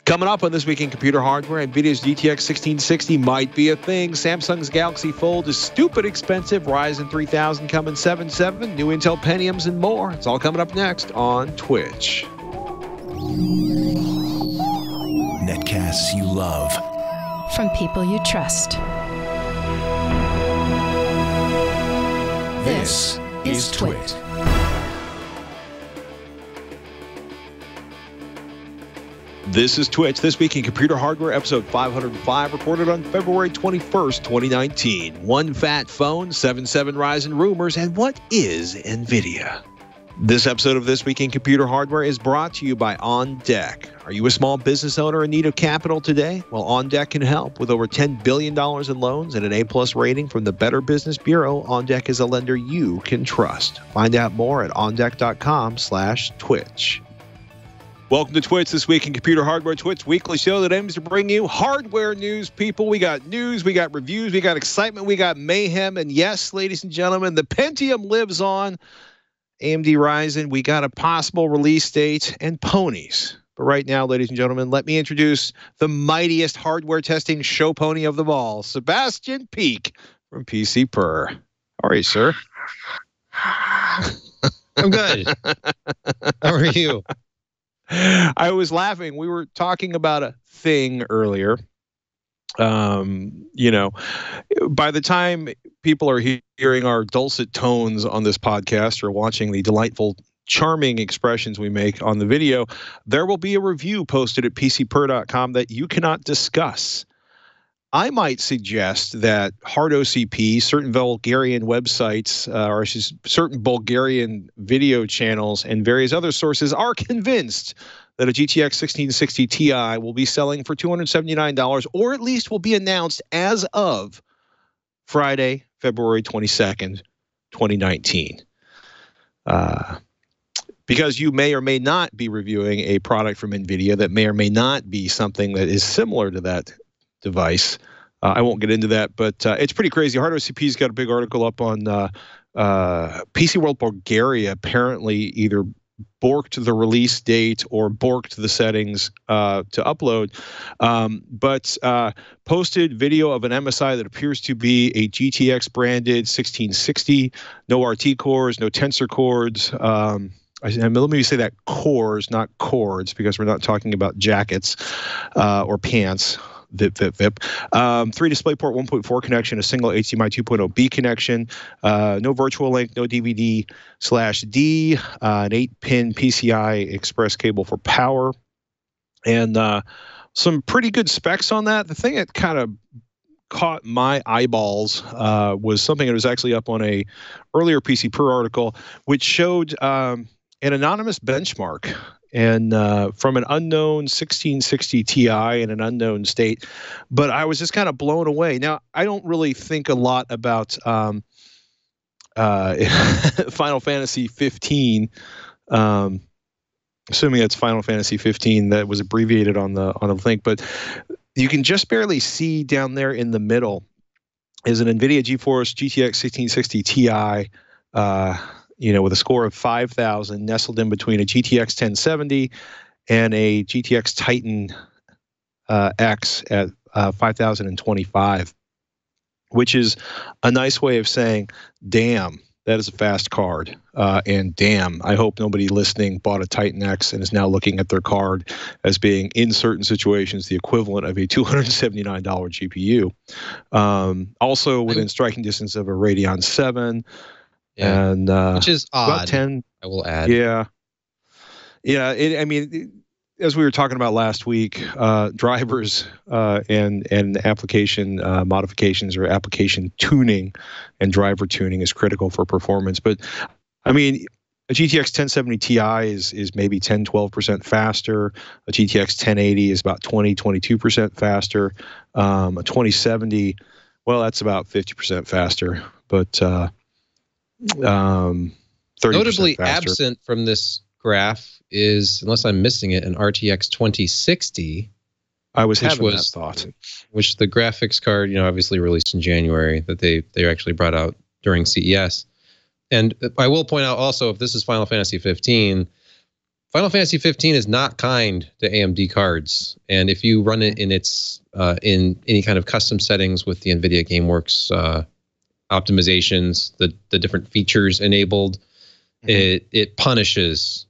Coming up on This Week in Computer Hardware, Nvidia's GTX 1660 might be a thing. Samsung's Galaxy Fold is stupid expensive. Ryzen 3000 coming 7.7. New Intel Pentiums and more. It's all coming up next on Twitch. Netcasts you love. From people you trust. This is Twit. This is Twitch. This Week in Computer Hardware, episode 505, recorded on February 21st, 2019. One fat phone, 7.7 Ryzen rumors, and what is Nvidia? This episode of This Week in Computer Hardware is brought to you by OnDeck. Are you a small business owner in need of capital today? Well, OnDeck can help. With over $10 billion in loans and an A+ rating from the Better Business Bureau, OnDeck is a lender you can trust. Find out more at ondeck.com/twitch. Welcome to Twitch, This Week in Computer Hardware, Twitch weekly show that aims to bring you hardware news, people. We got news, we got reviews, we got excitement, we got mayhem, and yes, ladies and gentlemen, the Pentium lives on. AMD Ryzen, we got a possible release date and ponies. But right now, ladies and gentlemen, let me introduce the mightiest hardware testing show pony of them all, Sebastian Peak from PC Per. How are you, sir? I'm good. How are you? I was laughing. We were talking about a thing earlier. You know, by the time people are hearing our dulcet tones on this podcast or watching the delightful, charming expressions we make on the video, there will be a review posted at pcper.com that you cannot discuss. I might suggest that hard OCP, certain Bulgarian websites, or certain Bulgarian video channels, and various other sources are convinced that a GTX 1660 Ti will be selling for $279, or at least will be announced as of Friday, February 22nd, 2019. Because you may or may not be reviewing a product from Nvidia that may or may not be something that is similar to that device. I won't get into that, but it's pretty crazy. Hard OCP's got a big article up on PC World Bulgaria. Apparently, either borked the release date or borked the settings to upload, but posted video of an MSI that appears to be a GTX branded 1660, no RT cores, no tensor cords. Let me say that cores, not cords, because we're not talking about jackets or pants. Vip. 3 DisplayPort 1.4 connection, a single HDMI 2.0B connection, no virtual link, no DVD/D, an 8-pin PCI Express cable for power, and some pretty good specs on that. The thing that kind of caught my eyeballs was something that was actually up on a earlier PC Per article, which showed an anonymous benchmark and from an unknown 1660 Ti in an unknown state. But I was just kind of blown away. Now, I don't really think a lot about Final Fantasy 15, assuming it's Final Fantasy 15 that was abbreviated on the link, but you can just barely see down there in the middle is an Nvidia Geforce Gtx 1660 Ti, with a score of 5,000, nestled in between a GTX 1070 and a GTX Titan X at 5,025, which is a nice way of saying, damn, that is a fast card. And damn, I hope nobody listening bought a Titan X and is now looking at their card as being, in certain situations, the equivalent of a $279 GPU. Also within striking distance of a Radeon 7. Yeah, and which is odd. About 10, I will add. Yeah. As we were talking about last week, drivers and application modifications or application tuning and driver tuning is critical for performance. But I mean, a GTX 1070 Ti is maybe 10-12% faster. A GTX 1080 is about 20-22% faster. A 2070, well, that's about 50% faster. But 30% notably faster. Absent from this graph is, unless I'm missing it, an RTX 2060. I was having that thought. Which the graphics card, obviously released in January, that they actually brought out during CES. And I will point out also, if this is Final Fantasy 15, Final Fantasy 15 is not kind to AMD cards, and if you run it in its in any kind of custom settings with the Nvidia GameWorks optimizations, the different features enabled, it punishes.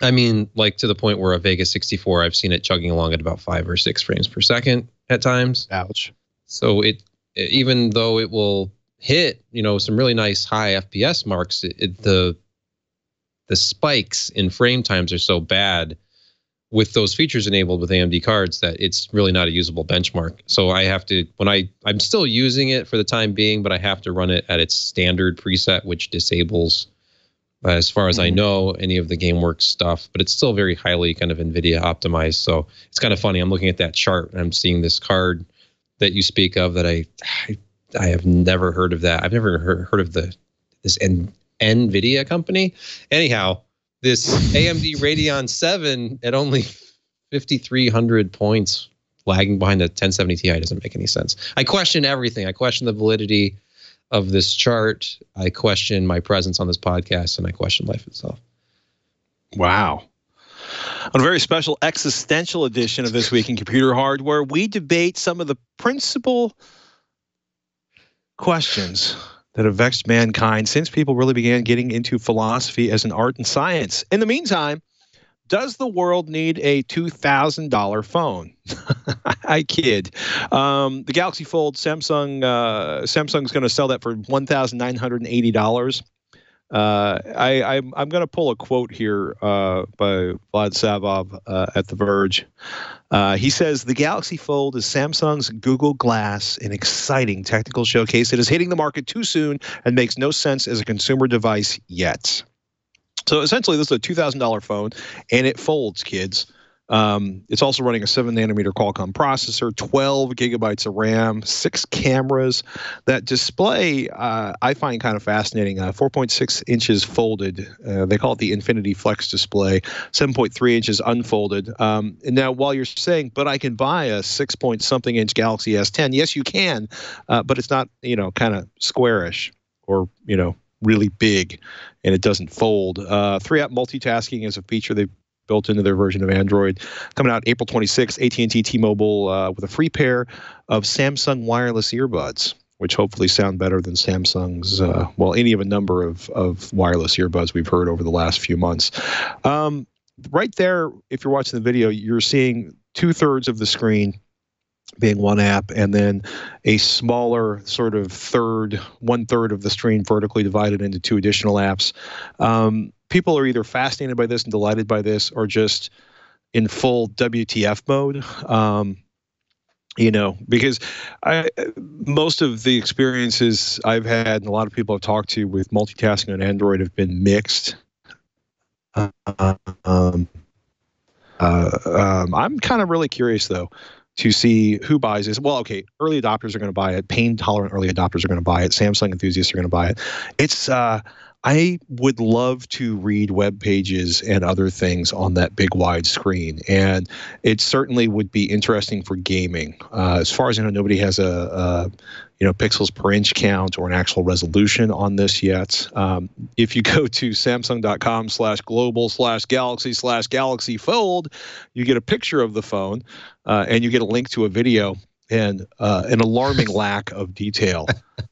I mean, like to the point where a Vega 64, I've seen it chugging along at about 5 or 6 frames per second at times. Ouch. So even though it will hit, some really nice high FPS marks, the spikes in frame times are so bad with those features enabled with AMD cards that it's really not a usable benchmark. So I have to, I'm still using it for the time being, but I have to run it at its standard preset, which disables, as far as I know, any of the GameWorks stuff, but it's still very highly kind of NVIDIA optimized. So it's kind of funny. I'm looking at that chart and I'm seeing this card that you speak of that I have never heard of that. I've never heard of this NVIDIA company. Anyhow, this AMD Radeon 7 at only 5,300 points lagging behind the 1070 Ti doesn't make any sense. I question everything. I question the validity of this chart. I question my presence on this podcast, and I question life itself. Wow. On a very special existential edition of This Week in Computer Hardware, we debate some of the principal questions that have vexed mankind since people really began getting into philosophy as an art and science. In the meantime, does the world need a $2,000 phone? I kid. The Galaxy Fold, Samsung's going to sell that for $1,980. I'm going to pull a quote here by Vlad Savov at The Verge. He says, the Galaxy Fold is Samsung's Google Glass, an exciting technical showcase that is hitting the market too soon and makes no sense as a consumer device yet. So essentially, this is a $2,000 phone, and it folds, kids. It's also running a 7-nanometer Qualcomm processor, 12 gigabytes of RAM, 6 cameras. That display I find kind of fascinating. 4.6 inches folded. They call it the Infinity Flex display. 7.3 inches unfolded. And now, while you're saying, but I can buy a 6-point-something inch Galaxy S10, yes, you can, but it's not, kind of squarish or, really big, and it doesn't fold. 3-app multitasking is a feature they've built into their version of Android. Coming out April 26th, AT&T T-Mobile with a free pair of Samsung wireless earbuds, which hopefully sound better than Samsung's, any of a number of wireless earbuds we've heard over the last few months. Right there, if you're watching the video, you're seeing 2/3 of the screen being one app, and then a smaller sort of 1/3 of the screen vertically divided into 2 additional apps. People are either fascinated by this and delighted by this, or just in full WTF mode. Because most of the experiences I've had and a lot of people I've talked to with multitasking on Android have been mixed. I'm kind of really curious, though, to see who buys this. Well, okay, early adopters are going to buy it. Pain-tolerant early adopters are going to buy it. Samsung enthusiasts are going to buy it. It's I would love to read web pages and other things on that big wide screen, and it certainly would be interesting for gaming. As far as I know, nobody has a pixels per inch count or an actual resolution on this yet. If you go to samsung.com/global/galaxy/Galaxy Fold, you get a picture of the phone, and you get a link to a video and an alarming lack of detail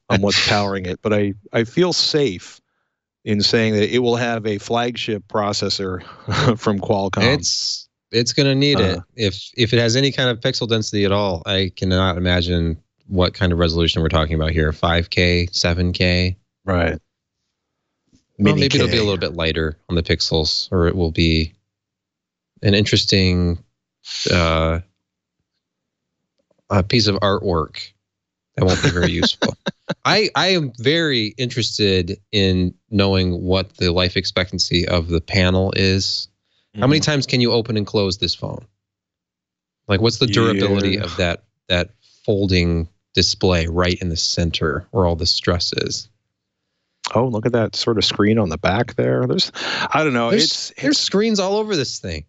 on what's powering it. But I feel safe in saying that it will have a flagship processor from Qualcomm. It's going to need it. If it has any kind of pixel density at all, I cannot imagine what kind of resolution we're talking about here. 5K, 7K. Right. Well, maybe it'll be a little bit lighter on the pixels, or it will be an interesting piece of artwork that won't be very useful. I am very interested in knowing what the life expectancy of the panel is. How many times can you open and close this phone? Like, what's the durability of that folding display right in the center where all the stress is? Oh, look at that sort of screen on the back there. I don't know. There's screens all over this thing.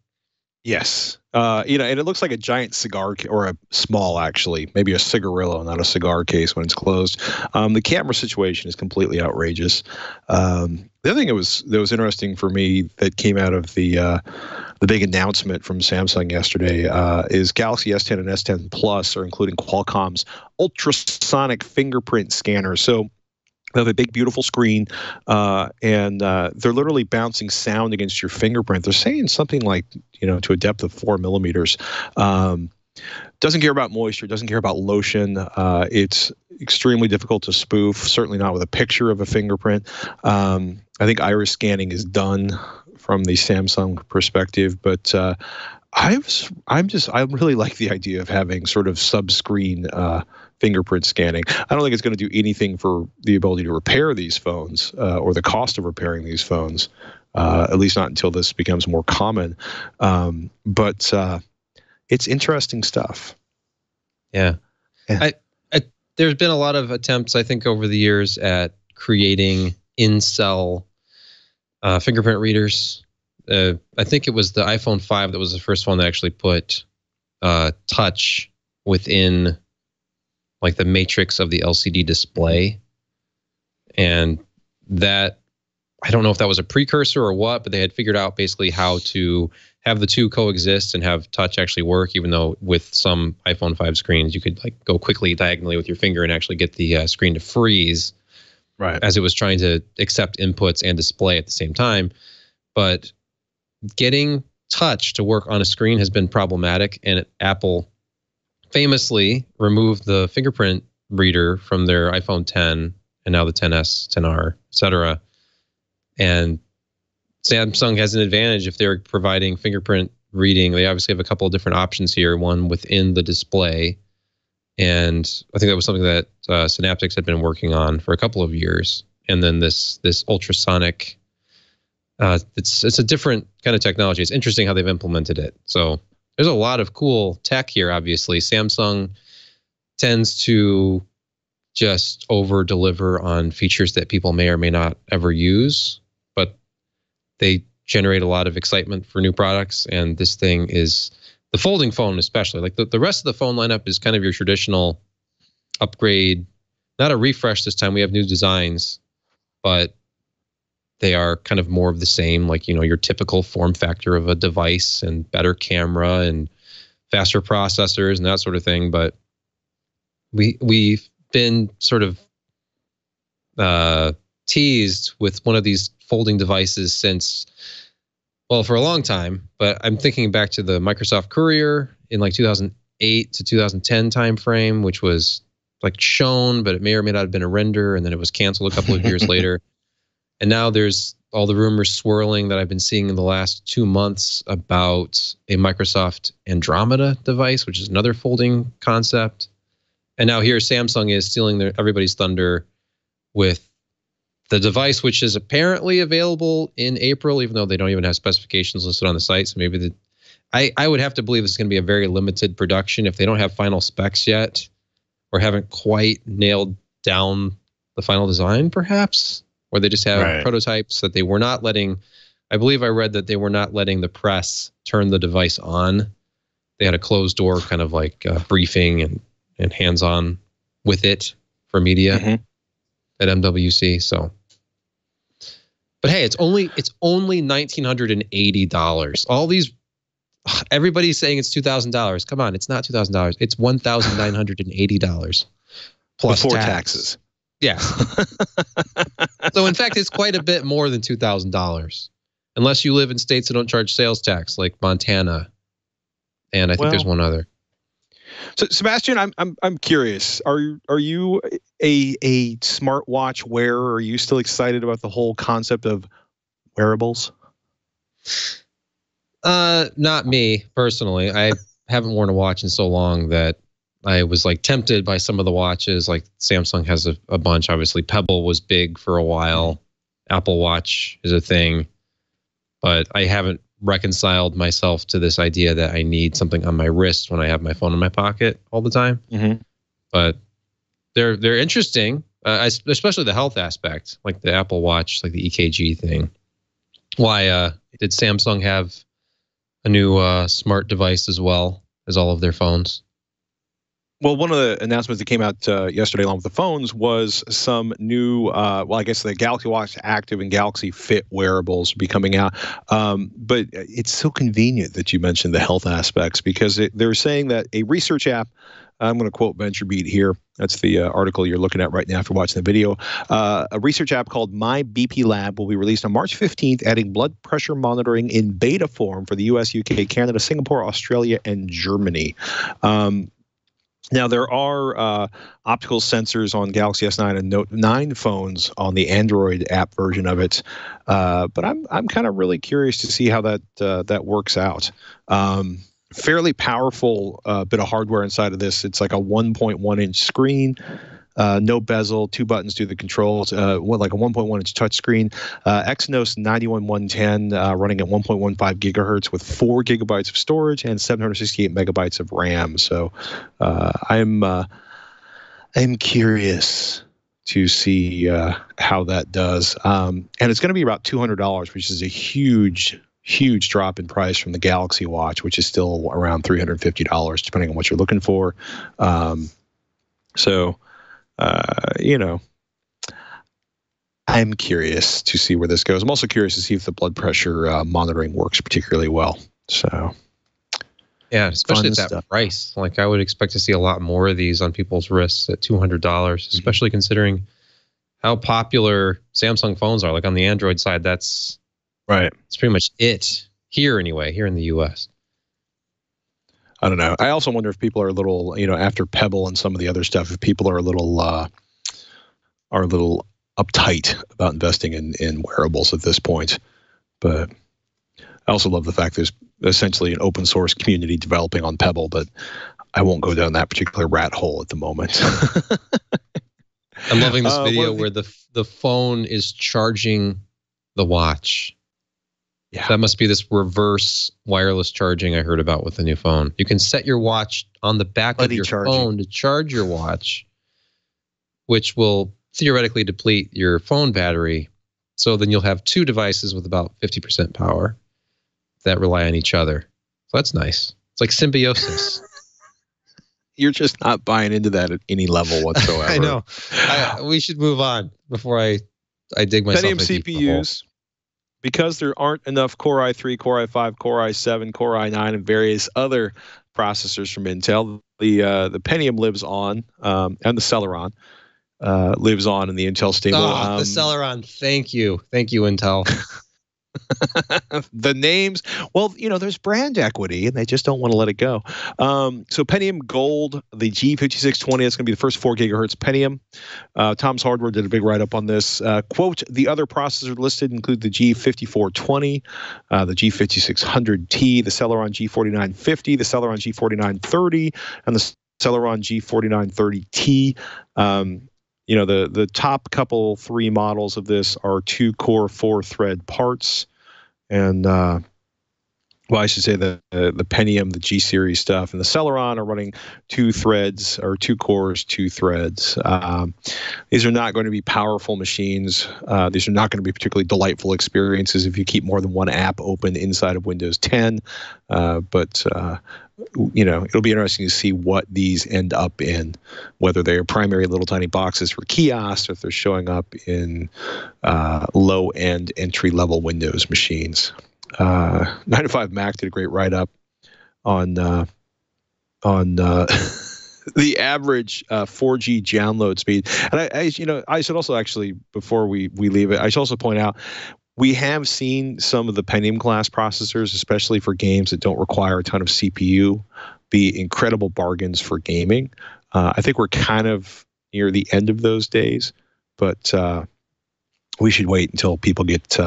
Yes. And it looks like a giant cigar, or a small, actually, maybe a cigarillo, not a cigar case when it's closed. The camera situation is completely outrageous. The other thing that was interesting for me that came out of the big announcement from Samsung yesterday is Galaxy S10 and S10 Plus are including Qualcomm's ultrasonic fingerprint scanner. So they have a big, beautiful screen, and they're literally bouncing sound against your fingerprint. They're saying something like, to a depth of 4 millimeters. Doesn't care about moisture, doesn't care about lotion. It's extremely difficult to spoof, certainly not with a picture of a fingerprint. I think iris scanning is done from the Samsung perspective, but I really like the idea of having sort of sub-screen fingerprint scanning. I don't think it's going to do anything for the ability to repair these phones or the cost of repairing these phones, at least not until this becomes more common. But it's interesting stuff. Yeah. There's been a lot of attempts, I think, over the years at creating in-cell fingerprint readers. I think it was the iPhone 5 that was the first one that actually put touch within like the matrix of the LCD display. And that, I don't know if that was a precursor or what, but they had figured out basically how to have the two coexist and have touch actually work, even though with some iPhone 5 screens, you could like go quickly diagonally with your finger and actually get the screen to freeze, right, as it was trying to accept inputs and display at the same time. But getting touch to work on a screen has been problematic, and Apple famously removed the fingerprint reader from their iPhone 10 and now the 10s, 10R, etc. And Samsung has an advantage if they're providing fingerprint reading. They obviously have a couple of different options here, one within the display. And I think that was something that Synaptics had been working on for a couple of years. And then this ultrasonic, it's a different kind of technology. It's interesting how they've implemented it. So there's a lot of cool tech here, obviously. Samsung tends to just over deliver on features that people may or may not ever use, but they generate a lot of excitement for new products. And this thing is, the folding phone especially, like the rest of the phone lineup is kind of your traditional upgrade, not a refresh this time. We have new designs, but they are kind of more of the same, like, your typical form factor of a device and better camera and faster processors and that sort of thing. But we've been sort of teased with one of these folding devices since, well, for a long time. But I'm thinking back to the Microsoft Courier in like 2008 to 2010 timeframe, which was like shown, but it may or may not have been a render, and then it was canceled a couple of years later. And now there's all the rumors swirling that I've been seeing in the last 2 months about a Microsoft Andromeda device, which is another folding concept. And now here Samsung is stealing everybody's thunder with the device, which is apparently available in April, even though they don't even have specifications listed on the site. So maybe I would have to believe it's going to be a very limited production if they don't have final specs yet or haven't quite nailed down the final design, perhaps. Or they just have prototypes that they were not letting. I believe I read that they were not letting the press turn the device on. They had a closed door kind of like briefing and hands-on with it for media at MWC. So, but hey, it's only $1,980. All these, everybody's saying it's $2,000. Come on, it's not $2,000. It's $1,980 plus before taxes. Yeah. So in fact, it's quite a bit more than $2,000, unless you live in states that don't charge sales tax, like Montana, and I think there's one other. So Sebastian, I'm curious. Are you a smartwatch wearer? Are you still excited about the whole concept of wearables? Not me personally. I haven't worn a watch in so long that I was like tempted by some of the watches. Like Samsung has a bunch. Obviously, Pebble was big for a while. Apple Watch is a thing, but I haven't reconciled myself to this idea that I need something on my wrist when I have my phone in my pocket all the time. But they're interesting, especially the health aspect, like the Apple Watch, like the EKG thing. Why did Samsung have a new smart device as well as all of their phones? Well, one of the announcements that came out yesterday along with the phones was some new, well, I guess the Galaxy Watch Active and Galaxy Fit wearables be coming out. But it's so convenient that you mentioned the health aspects, because they're saying that a research app, I'm going to quote VentureBeat here. That's the article you're looking at right now if you're watching the video. A research app called My BP Lab will be released on March 15th, adding blood pressure monitoring in beta form for the US, UK, Canada, Singapore, Australia, and Germany. Now, there are optical sensors on Galaxy S9 and Note 9 phones on the Android app version of it, but I'm kind of really curious to see how that works out. Fairly powerful bit of hardware inside of this. It's like a 1.1-inch screen, no bezel, 2 buttons do the controls, like a 1.1-inch touchscreen, Exynos 91110 running at 1.15 gigahertz with 4 gigabytes of storage and 768 megabytes of RAM. So I'm curious to see how that does. And it's going to be about $200, which is a huge drop in price from the Galaxy Watch, which is still around $350, depending on what you're looking for. I'm curious to see where this goes. I'm also curious to see if the blood pressure monitoring works particularly well. So, yeah, especially at that price. Like, I would expect to see a lot more of these on people's wrists at $200, especially considering how popular Samsung phones are. Like on the Android side, that's right. It's pretty much it here anyway, here in the US. I don't know. I also wonder if people are a little, after Pebble and some of the other stuff, if people are a little uptight about investing in wearables at this point. But I also love the fact there's essentially an open source community developing on Pebble, but I won't go down that particular rat hole at the moment. I'm loving this video where the phone is charging the watch. Yeah. That must be this reverse wireless charging I heard about with the new phone. You can set your watch on the back of your phone to charge your watch, which will theoretically deplete your phone battery. So then you'll have 2 devices with about 50% power that rely on each other. So that's nice. It's like symbiosis. You're just not buying into that at any level whatsoever. I know. We should move on before I dig myself Pentium CPUs. Because there aren't enough Core i3, Core i5, Core i7, Core i9, and various other processors from Intel, the Pentium lives on, and the Celeron lives on in the Intel stable. Oh, the Celeron. Thank you, Intel. The names, well, there's brand equity, and they just don't want to let it go. So Pentium Gold, the G5620, that's going to be the first 4 gigahertz Pentium. Tom's Hardware did a big write-up on this. Quote, the other processors listed include the G5420, the G5600T, the Celeron G4950, the Celeron G4930, and the Celeron G4930T. The top couple 3 models of this are 2-core 4-thread parts, and I should say the Pentium, the G series stuff, and the Celeron are running 2 threads or 2 cores, 2 threads. These are not going to be powerful machines. These are not going to be particularly delightful experiences if you keep more than one app open inside of Windows 10. But it'll be interesting to see what these end up in, whether they are primary little tiny boxes for kiosks or if they're showing up in low-end entry-level Windows machines. 9to5Mac did a great write-up on the average 4G download speed. And I should also actually, before we leave it, I should also point out, we have seen some of the Pentium class processors, especially for games that don't require a ton of CPU, be incredible bargains for gaming. I think we're kind of near the end of those days, but we should wait until people get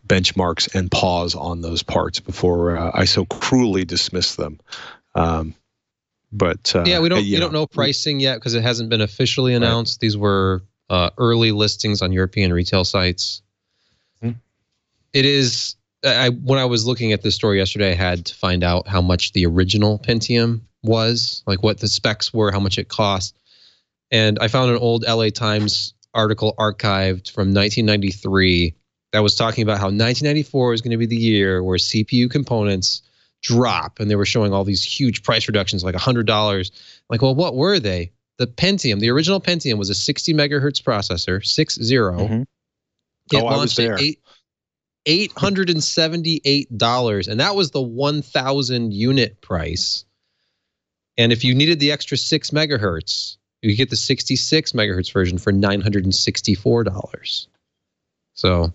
benchmarks and pause on those parts before I so cruelly dismiss them. But yeah, we don't know pricing yet because it hasn't been officially announced. Right. These were early listings on European retail sites. It is, when I was looking at this story yesterday, I had to find out how much the original Pentium was, like what the specs were, how much it cost. And I found an old LA Times article archived from 1993 that was talking about how 1994 is going to be the year where CPU components drop, and they were showing all these huge price reductions, like $100. Like, well, what were they? The Pentium, the original Pentium, was a 60 megahertz processor, 60. Mm-hmm. It launched at $878, and that was the 1,000 unit price. And if you needed the extra 6 megahertz, you could get the 66 megahertz version for $964. So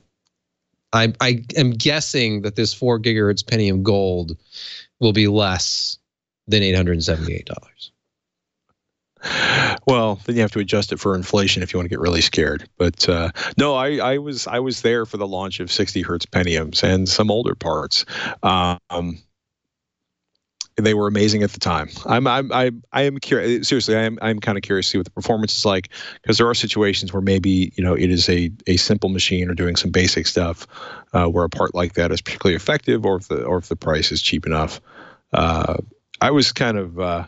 I am guessing that this 4 gigahertz Pentium Gold will be less than $878. Well, then you have to adjust it for inflation if you want to get really scared. But no, I was there for the launch of 60 hertz Pentiums and some older parts. They were amazing at the time. I am curious. Seriously, I'm kind of curious to see what the performance is like, because there are situations where maybe it is a simple machine or doing some basic stuff where a part like that is particularly effective, or if the price is cheap enough. I was kind of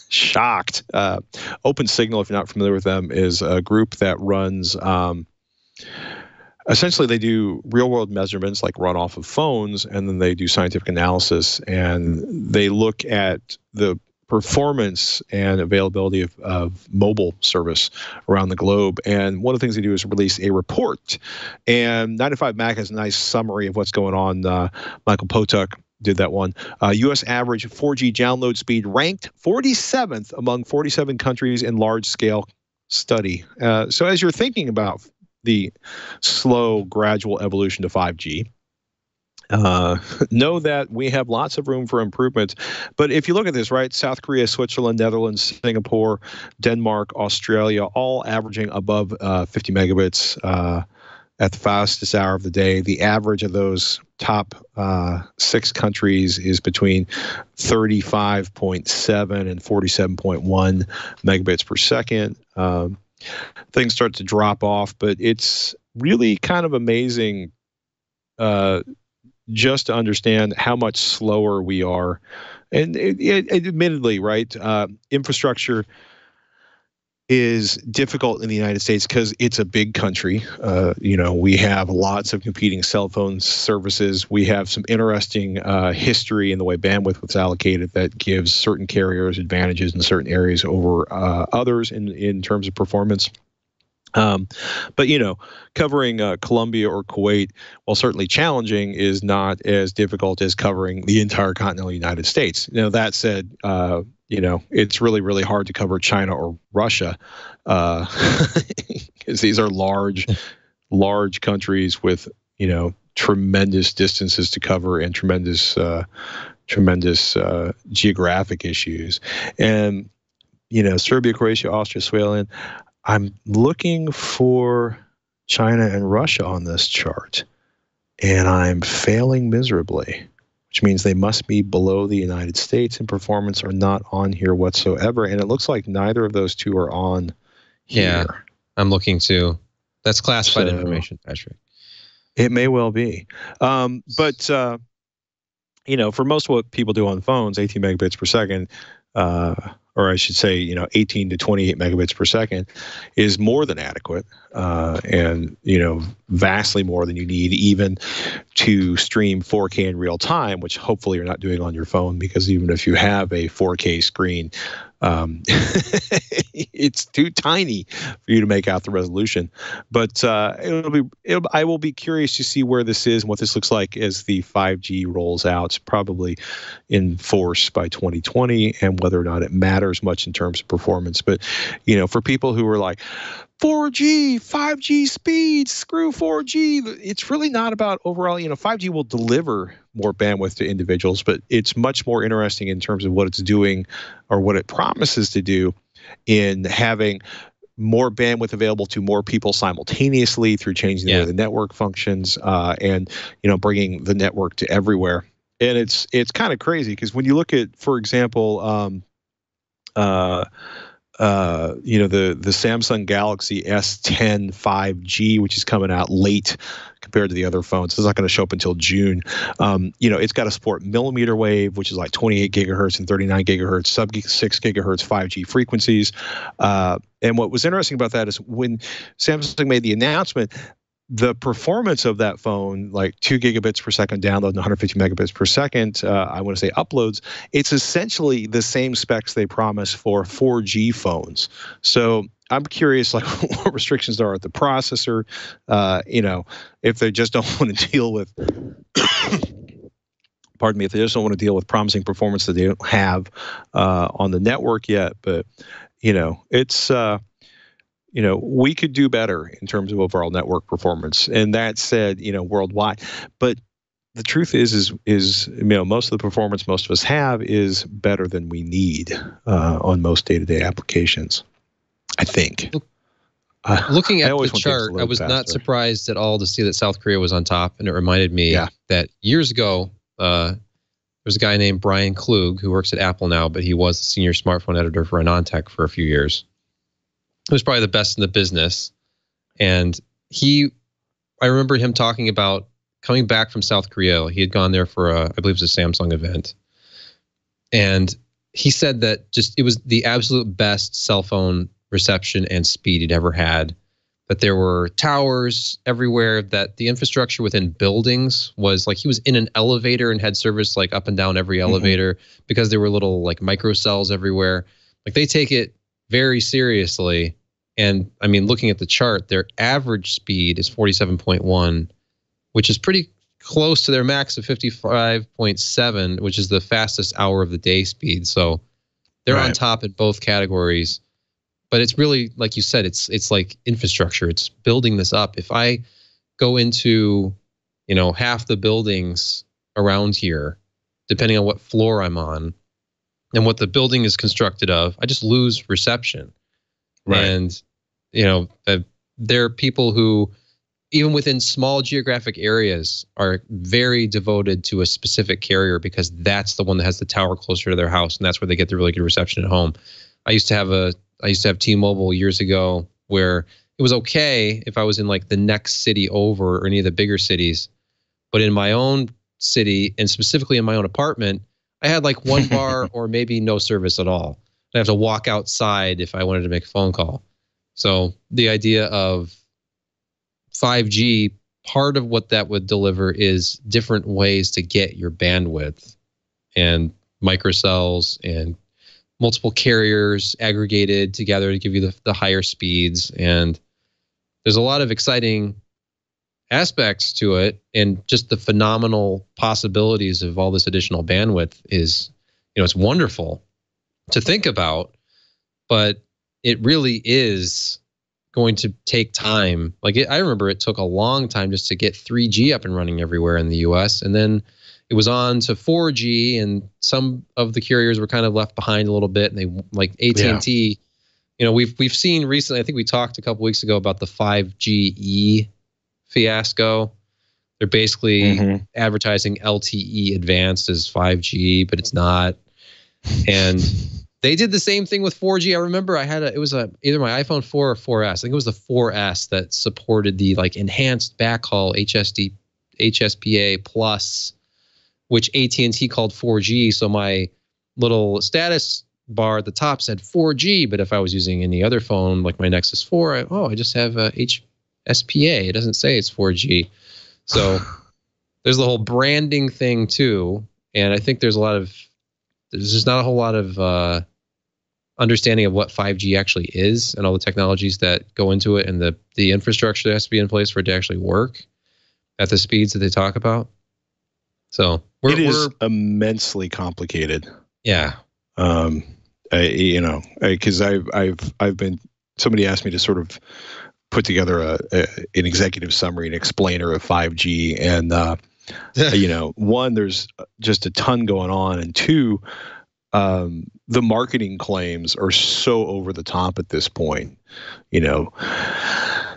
shocked. OpenSignal, if you're not familiar with them, is a group that runs. Essentially, they do real-world measurements, like runoff of phones, and then they do scientific analysis, and they look at the performance and availability of mobile service around the globe. And one of the things they do is release a report. And 95Mac has a nice summary of what's going on. Michael Potuk did that one. U.S. average 4G download speed ranked 47th among 47 countries in large-scale study. So as you're thinking about the slow, gradual evolution to 5G, know that we have lots of room for improvement. But if you look at this, right, South Korea, Switzerland, Netherlands, Singapore, Denmark, Australia, all averaging above 50 megabits at the fastest hour of the day. The average of those top 6 countries is between 35.7 and 47.1 megabits per second. Things start to drop off, but it's really kind of amazing just to understand how much slower we are. And admittedly, right, infrastructure is difficult in the United States because it's a big country. We have lots of competing cell phone services. We have some interesting history in the way bandwidth was allocated that gives certain carriers advantages in certain areas over others in terms of performance. But covering Colombia or Kuwait, while certainly challenging, is not as difficult as covering the entire continental United States. That said, it's really, really hard to cover China or Russia, because these are large countries with tremendous distances to cover and tremendous geographic issues. And Serbia, Croatia, Austria, Switzerland. I'm looking for China and Russia on this chart, and I'm failing miserably, which means they must be below the United States in performance or not on here whatsoever. And it looks like neither of those two are on here. Yeah, I'm looking too. That's classified information, Patrick. It may well be. But for most of what people do on phones, 18 megabits per second, or I should say, 18 to 28 megabits per second is more than adequate, and vastly more than you need even to stream 4K in real time, which hopefully you're not doing on your phone, because even if you have a 4K screen, it's too tiny for you to make out the resolution. But I will be curious to see where this is and what this looks like as the 5G rolls out, probably in force by 2020, and whether or not it matters much in terms of performance. But for people who are like, 4G, 5G speeds, screw 4G. It's really not about overall, 5G will deliver more bandwidth to individuals, but it's much more interesting in terms of what it's doing, or what it promises to do, in having more bandwidth available to more people simultaneously through changing the way the network functions, and bringing the network to everywhere. And it's kind of crazy, because when you look at, for example, the Samsung Galaxy S10 5G, which is coming out late compared to the other phones. It's not going to show up until June. It's got to support millimeter wave, which is like 28 gigahertz and 39 gigahertz, sub 6 gigahertz 5G frequencies. And what was interesting about that is when Samsung made the announcement, the performance of that phone, like 2 gigabits per second download and 150 megabits per second, I want to say uploads, it's essentially the same specs they promise for 4G phones. So I'm curious, like, what restrictions there are at the processor, if they just don't want to deal with, pardon me, if they just don't want to deal with promising performance that they don't have on the network yet. But, it's... we could do better in terms of overall network performance. And that said, worldwide. But the truth is most of the performance most of us have is better than we need on most day-to-day applications, I think. Looking at the chart, I was not surprised at all to see that South Korea was on top. And it reminded me that years ago, there's a guy named Brian Klug who works at Apple now, but he was the senior smartphone editor for AnonTech for a few years. He was probably the best in the business. And I remember him talking about coming back from South Korea. He had gone there for I believe it was a Samsung event. And he said that it was the absolute best cell phone reception and speed he'd ever had. That there were towers everywhere, that the infrastructure within buildings was like he was in an elevator and had service like up and down every elevator because there were little like microcells everywhere. Like they take it very seriously. And I mean, looking at the chart, their average speed is 47.1, which is pretty close to their max of 55.7, which is the fastest hour of the day speed. So they're on top in both categories. But it's really, like you said, it's like infrastructure. It's building this up. If I go into, half the buildings around here, depending on what floor I'm on, and what the building is constructed of, I just lose reception. Right. And, there are people who, even within small geographic areas, are very devoted to a specific carrier because that's the one that has the tower closer to their house, and that's where they get the really good reception at home. I used to have T-Mobile years ago where it was okay if I was in like the next city over or any of the bigger cities, but in my own city and specifically in my own apartment, I had like one bar or maybe no service at all. I have to walk outside if I wanted to make a phone call. So the idea of 5G, part of what that would deliver is different ways to get your bandwidth and microcells and multiple carriers aggregated together to give you the higher speeds. And there's a lot of exciting aspects to it, and just the phenomenal possibilities of all this additional bandwidth is, it's wonderful to think about, but it really is going to take time. Like I remember it took a long time just to get 3G up and running everywhere in the US. And then it was on to 4G, and some of the carriers were kind of left behind a little bit. And they, like AT&T, we've seen recently, I think we talked a couple weeks ago about the 5GE fiasco. They're basically advertising LTE advanced as 5G, but it's not. And they did the same thing with 4G. I remember it was either my iPhone 4 or 4S. I think it was the 4S that supported the like enhanced backhaul HSPA plus, which AT&T called 4G. So my little status bar at the top said 4G, but if I was using any other phone like my Nexus 4, I just have HSPA. It doesn't say it's 4G. So there's the whole branding thing too. And I think there's just not a whole lot of understanding of what 5G actually is and all the technologies that go into it and the infrastructure that has to be in place for it to actually work at the speeds that they talk about. So it is immensely complicated. Yeah. Because I've been, somebody asked me to sort of put together an executive summary, an explainer of 5G, and one, there's just a ton going on, and two, the marketing claims are so over the top at this point.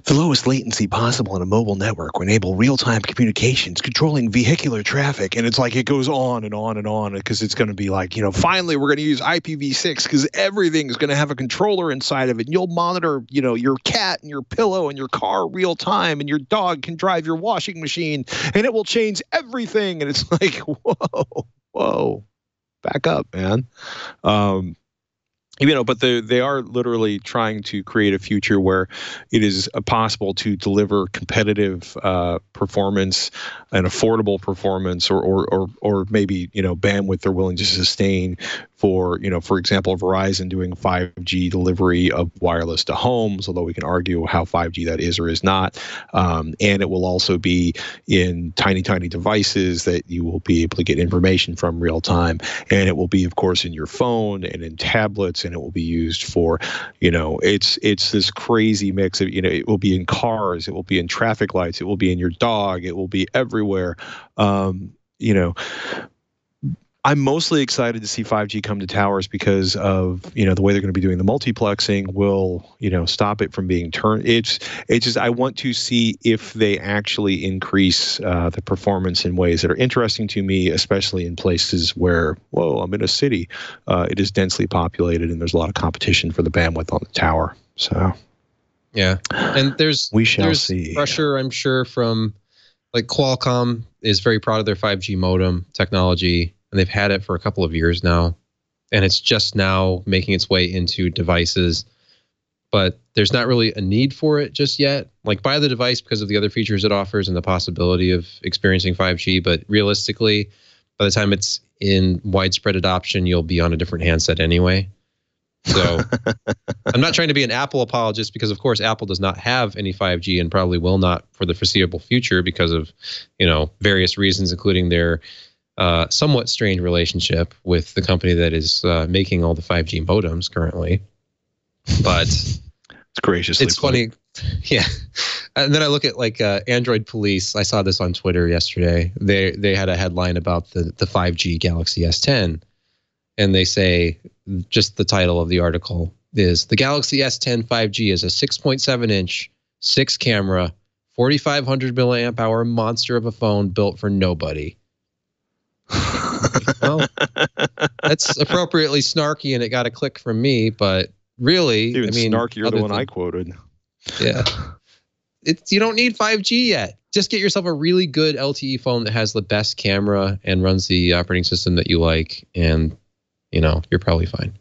The lowest latency possible on a mobile network will enable real-time communications, controlling vehicular traffic. And it's like it goes on and on and on, because it's going to be like, finally we're going to use IPv6 because everything is going to have a controller inside of it. And you'll monitor, your cat and your pillow and your car real time, and your dog can drive your washing machine, and it will change everything. And it's like, whoa, back up, man. But they are literally trying to create a future where it is possible to deliver competitive performance and affordable performance, or maybe bandwidth they're willing to sustain for example, Verizon doing 5G delivery of wireless to homes, although we can argue how 5G that is or is not, and it will also be in tiny devices that you will be able to get information from real time, and it will be, of course, in your phone and in tablets. And it will be used for, it's this crazy mix of, it will be in cars, it will be in traffic lights, it will be in your dog, it will be everywhere. I'm mostly excited to see 5G come to towers because of, the way they're going to be doing the multiplexing will, stop it from being turned. It's just, I want to see if they actually increase the performance in ways that are interesting to me, especially in places where, I'm in a city. It is densely populated and there's a lot of competition for the bandwidth on the tower. So, yeah. And there's see pressure, I'm sure, from like Qualcomm is very proud of their 5G modem technology. And they've had it for a couple of years now, and it's just now making its way into devices. But there's not really a need for it just yet. Like, buy the device because of the other features it offers and the possibility of experiencing 5G. But realistically, by the time it's in widespread adoption, you'll be on a different handset anyway. So I'm not trying to be an Apple apologist because, of course, Apple does not have any 5G and probably will not for the foreseeable future because of, various reasons, including their somewhat strained relationship with the company that is making all the 5G modems currently. But it's graciously it's funny. Yeah. And then I look at like Android Police. I saw this on Twitter yesterday. They had a headline about the 5G Galaxy S10. And they say, just the title of the article is, the Galaxy S10 5G is a 6.7-inch, 6-camera, 4,500 milliamp hour monster of a phone built for nobody. Well, that's appropriately snarky, and it got a click from me. But really, even snarkier than one I quoted. Yeah, you don't need 5G yet. Just get yourself a really good LTE phone that has the best camera and runs the operating system that you like, and you're probably fine.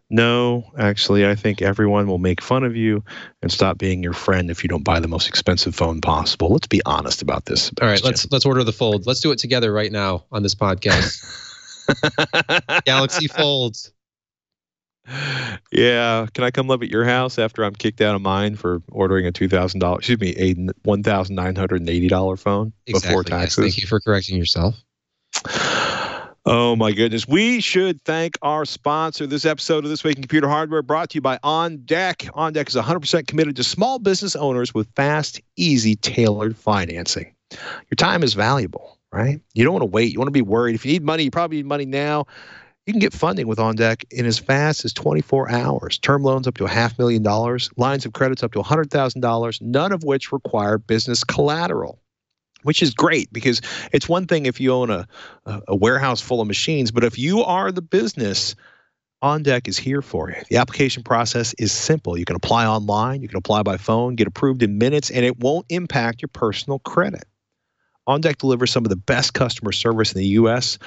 No, actually, I think everyone will make fun of you and stop being your friend if you don't buy the most expensive phone possible. Let's be honest about this, Sebastian. All right, let's order the Fold. Let's do it together right now on this podcast. Galaxy Folds. Yeah, can I come live at your house after I'm kicked out of mine for ordering a $2,000? Excuse me, a $1,980 phone before taxes? Yes, thank you for correcting yourself. Oh, my goodness. We should thank our sponsor. This episode of This Week in Computer Hardware brought to you by OnDeck. OnDeck is 100% committed to small business owners with fast, easy, tailored financing. Your time is valuable, right? You don't want to wait. You want to be worried. If you need money, you probably need money now. You can get funding with OnDeck in as fast as 24 hours. Term loans up to $500,000, lines of credits up to $100,000, none of which require business collateral. Which is great, because it's one thing if you own a warehouse full of machines, but if you are the business, OnDeck is here for you. The application process is simple. You can apply online, you can apply by phone, get approved in minutes, and it won't impact your personal credit. OnDeck delivers some of the best customer service in the U.S.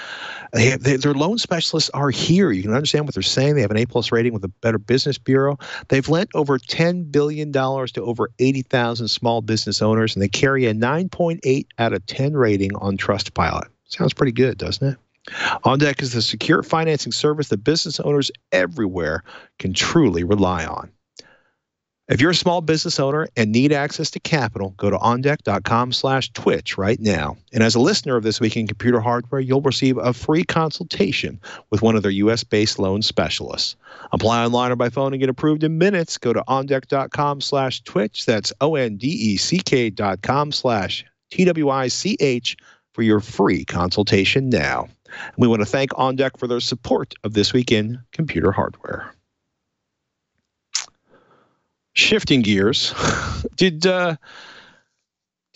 Their loan specialists are here. You can understand what they're saying. They have an A+ rating with the Better Business Bureau. They've lent over $10 billion to over 80,000 small business owners, and they carry a 9.8 out of 10 rating on Trustpilot. Sounds pretty good, doesn't it? OnDeck is the secure financing service that business owners everywhere can truly rely on. If you're a small business owner and need access to capital, go to ondeck.com/twitch right now. And as a listener of This Week in Computer Hardware, you'll receive a free consultation with one of their U.S.-based loan specialists. Apply online or by phone and get approved in minutes. Go to ondeck.com/twitch. That's ondeck.com/TWICH for your free consultation now. And we want to thank OnDeck for their support of This Week in Computer Hardware. Shifting gears, did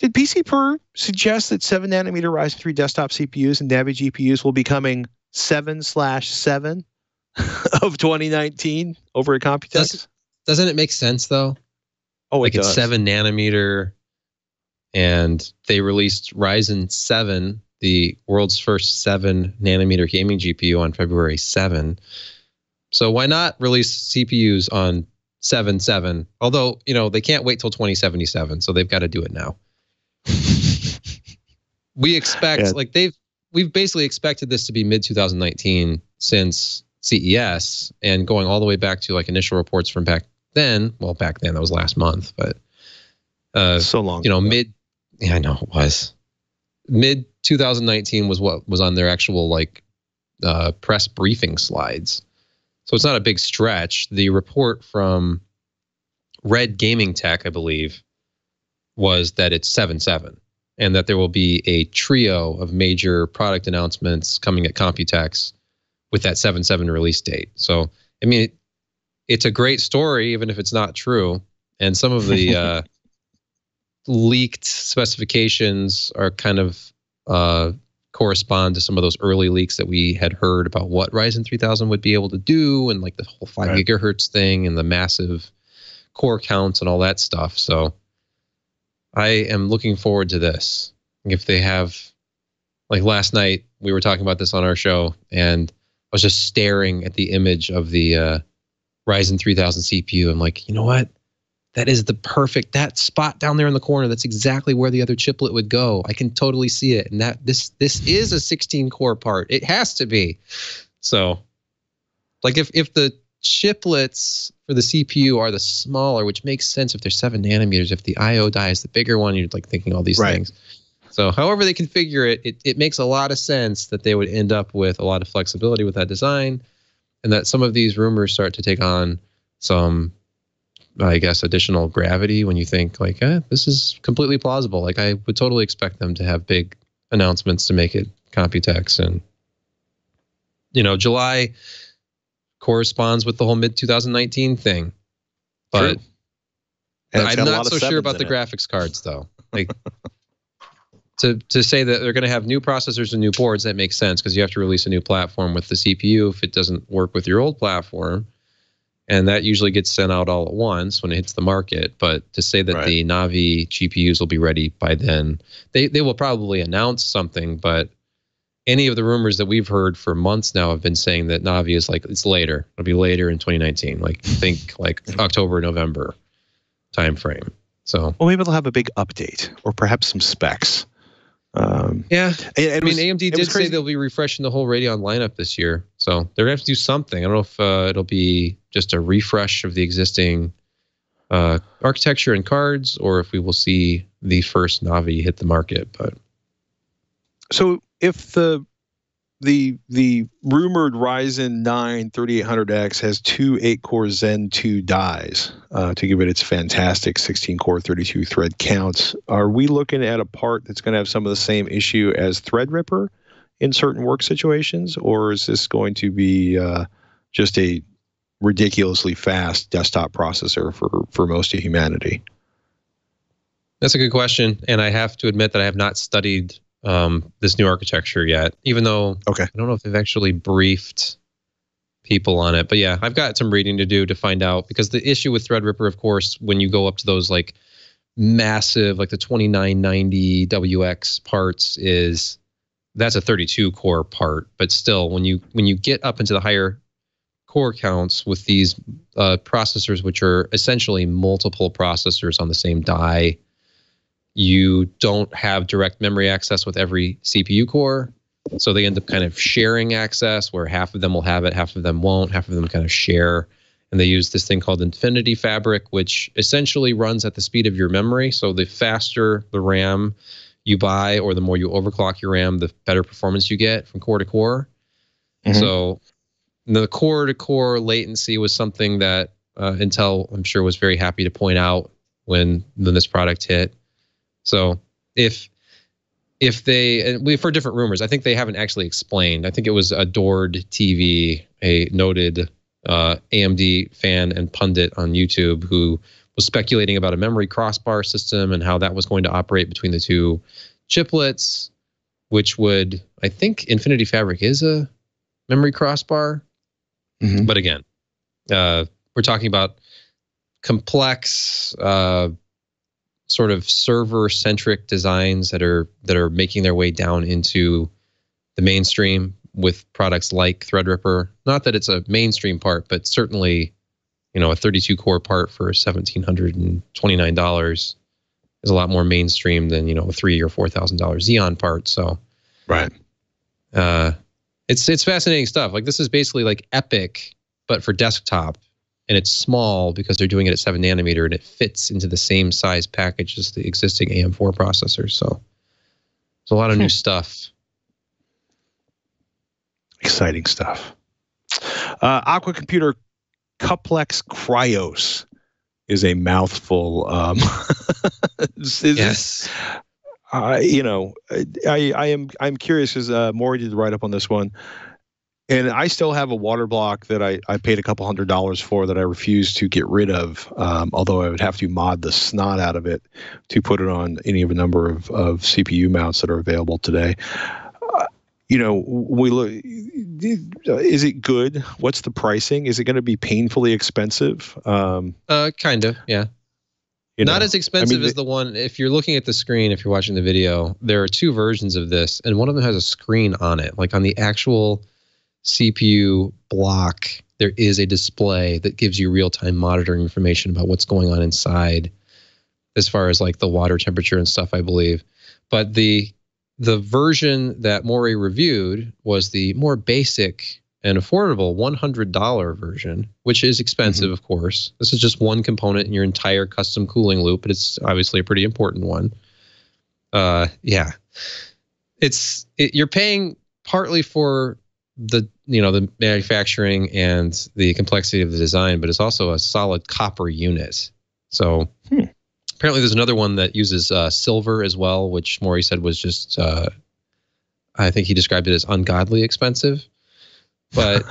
PCPer suggest that 7-nanometer Ryzen 3 desktop CPUs and Navi GPUs will be coming 7/7 of 2019 over at Computex? Doesn't it make sense though? Oh, like it's 7-nanometer, and they released Ryzen 7, the world's first 7-nanometer gaming GPU, on February 7. So why not release CPUs on 7.7? Although, they can't wait till 2077, so they've got to do it now. We expect, we've basically expected this to be mid 2019 since CES, and going all the way back to like initial reports from back then. Well, back then that was last month, but so long. I know it was. Mid 2019 was what was on their actual press briefing slides. So it's not a big stretch. The report from Red Gaming Tech, I believe, was that it's 7.7 and that there will be a trio of major product announcements coming at Computex with that 7.7 release date. So, I mean, it's a great story, even if it's not true. And some of the leaked specifications are kind of correspond to some of those early leaks that we had heard about what Ryzen 3000 would be able to do, and like the whole 5 gigahertz thing and the massive core counts and all that stuff. So I am looking forward to this. If they have, like last night, we were talking about this on our show, and I was just staring at the image of the Ryzen 3000 CPU. I'm like, you know what? That is that spot down there in the corner. That's exactly where the other chiplet would go. I can totally see it. And this is a 16 core part. It has to be. So like if the chiplets for the CPU are the smaller, which makes sense if they're 7 nanometers, if the IO die is the bigger one, you're like thinking all these things. So however they configure it makes a lot of sense that they would end up with a lot of flexibility with that design, and that some of these rumors start to take on some, I guess, additional gravity when you think like, this is completely plausible. Like I would totally expect them to have big announcements to make it Computex. And, July corresponds with the whole mid 2019 thing. But I'm not so sure about the graphics cards though. Like to say that they're going to have new processors and new boards, that makes sense because you have to release a new platform with the CPU if it doesn't work with your old platform. And that usually gets sent out all at once when it hits the market. But to say that the Nvme GPUs will be ready by then, they will probably announce something. But any of the rumors that we've heard for months now have been saying that Nvme is like, it's later. It'll be later in 2019. Like think like October, November timeframe. So, well, maybe they'll have a big update or perhaps some specs. AMD did say they'll be refreshing the whole Radeon lineup this year, so they're gonna have to do something. I don't know if it'll be just a refresh of the existing architecture and cards, or if we will see the first Nvme hit the market. But so if the rumored Ryzen 9 3800X has two 8-core Zen 2 dies to give it its fantastic 16-core 32-thread counts, are we looking at a part that's going to have some of the same issue as Threadripper in certain work situations, or is this going to be just a ridiculously fast desktop processor for most of humanity? That's a good question, and I have to admit that I have not studied this new architecture yet, even though I don't know if they've actually briefed people on it. But yeah, I've got some reading to do to find out, because the issue with Threadripper, of course, when you go up to those like massive, like the 2990 WX parts, is that's a 32 core part. But still, when you get up into the higher core counts with these processors, which are essentially multiple processors on the same die, you don't have direct memory access with every CPU core. So they end up kind of sharing access, where half of them will have it, half of them won't, half of them kind of share. And they use this thing called Infinity Fabric, which essentially runs at the speed of your memory. So the faster the RAM you buy, or the more you overclock your RAM, the better performance you get from core to core. Mm-hmm. So the core to core latency was something that Intel, I'm sure, was very happy to point out when this product hit. So if they, for different rumors, I think they haven't actually explained. I think it was Adored TV, a noted AMD fan and pundit on YouTube, who was speculating about a memory crossbar system and how that was going to operate between the two chiplets, which would, I think Infinity Fabric is a memory crossbar. Mm-hmm. But again, we're talking about complex, sort of server-centric designs that are making their way down into the mainstream. with products like Threadripper. Not that it's a mainstream part, but certainly, a 32 core part for $1,729 is a lot more mainstream than, a $3,000 or $4,000 Xeon part. So, right. It's fascinating stuff. Like, this is basically like Epic, but for desktop, and it's small because they're doing it at 7 nanometer, and it fits into the same size package as the existing AM4 processors. So, it's a lot of new stuff. Exciting stuff. Aquacomputer Cuplex Kryos is a mouthful. Yes. I'm curious because Maury did the write up on this one, and I still have a water block that I paid a couple $100s for that I refuse to get rid of. Although I would have to mod the snot out of it to put it on any of a number of CPU mounts that are available today. We look. Is it good? What's the pricing? Is it going to be painfully expensive? Kind of, yeah. Not as expensive as the one. If you're looking at the screen, if you're watching the video, there are 2 versions of this, and one of them has a screen on it. Like on the actual CPU block, there is a display that gives you real-time monitoring information about what's going on inside, as far as like the water temperature and stuff, I believe. But the version that Maury reviewed was the more basic and affordable $100 version, which is expensive, of course. This is just one component in your entire custom cooling loop, but it's obviously a pretty important one. Yeah, you're paying partly for the manufacturing and the complexity of the design, but it's also a solid copper unit. So apparently there's another one that uses silver as well, which Maury said was just, I think he described it as ungodly expensive. But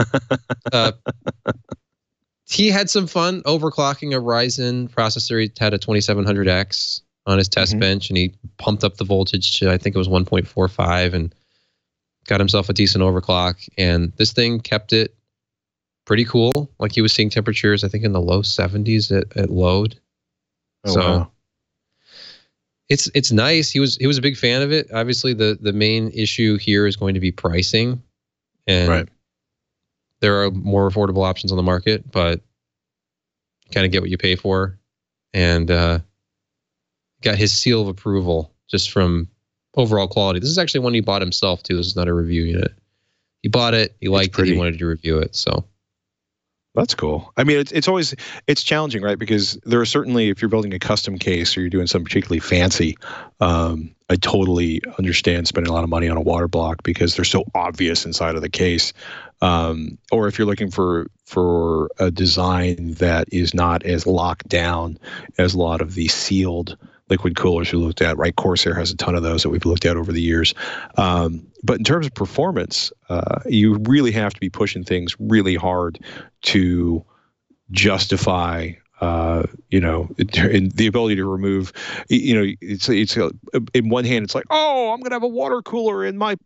he had some fun overclocking a Ryzen processor. He had a 2700X on his test bench, and he pumped up the voltage to, I think it was 1.45, and got himself a decent overclock. And this thing kept it pretty cool. Like, he was seeing temperatures, I think, in the low 70s at load. Oh, so wow. It's nice. He was a big fan of it. Obviously, the main issue here is going to be pricing, and right. There are more affordable options on the market, but kind of get what you pay for. And got his seal of approval just from overall quality. This is actually one he bought himself, too. This is not a review unit. He bought it. He liked it. He wanted to review it. So that's cool. I mean, it's challenging, right? Because there are certainly, if you're building a custom case or you're doing something particularly fancy, I totally understand spending a lot of money on a water block because they're so obvious inside of the case. Or if you're looking for a design that is not as locked down as a lot of the sealed liquid coolers we looked at, right? Corsair has a ton of those that we've looked at over the years. But in terms of performance, you really have to be pushing things really hard to justify, in the ability to remove, it's in one hand, it's like, oh, I'm going to have a water cooler and my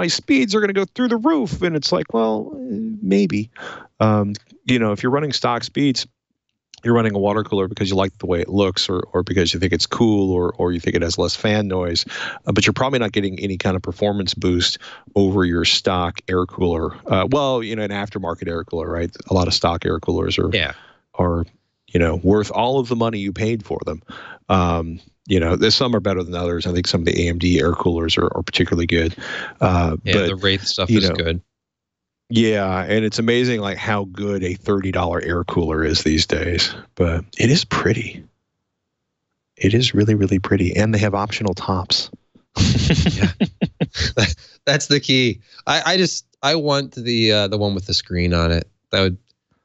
speeds are going to go through the roof. And it's like, well, maybe, if you're running stock speeds, you're running a water cooler because you like the way it looks or because you think it's cool or you think it has less fan noise, but you're probably not getting any kind of performance boost over your stock air cooler. An aftermarket air cooler, right? A lot of stock air coolers are worth all of the money you paid for them. There's some are better than others. I think some of the AMD air coolers are particularly good. But the Wraith stuff is good. Yeah, and it's amazing like how good a $30 air cooler is these days. But it is pretty. It is really, really pretty, and they have optional tops. Yeah, that's the key. I want the one with the screen on it. I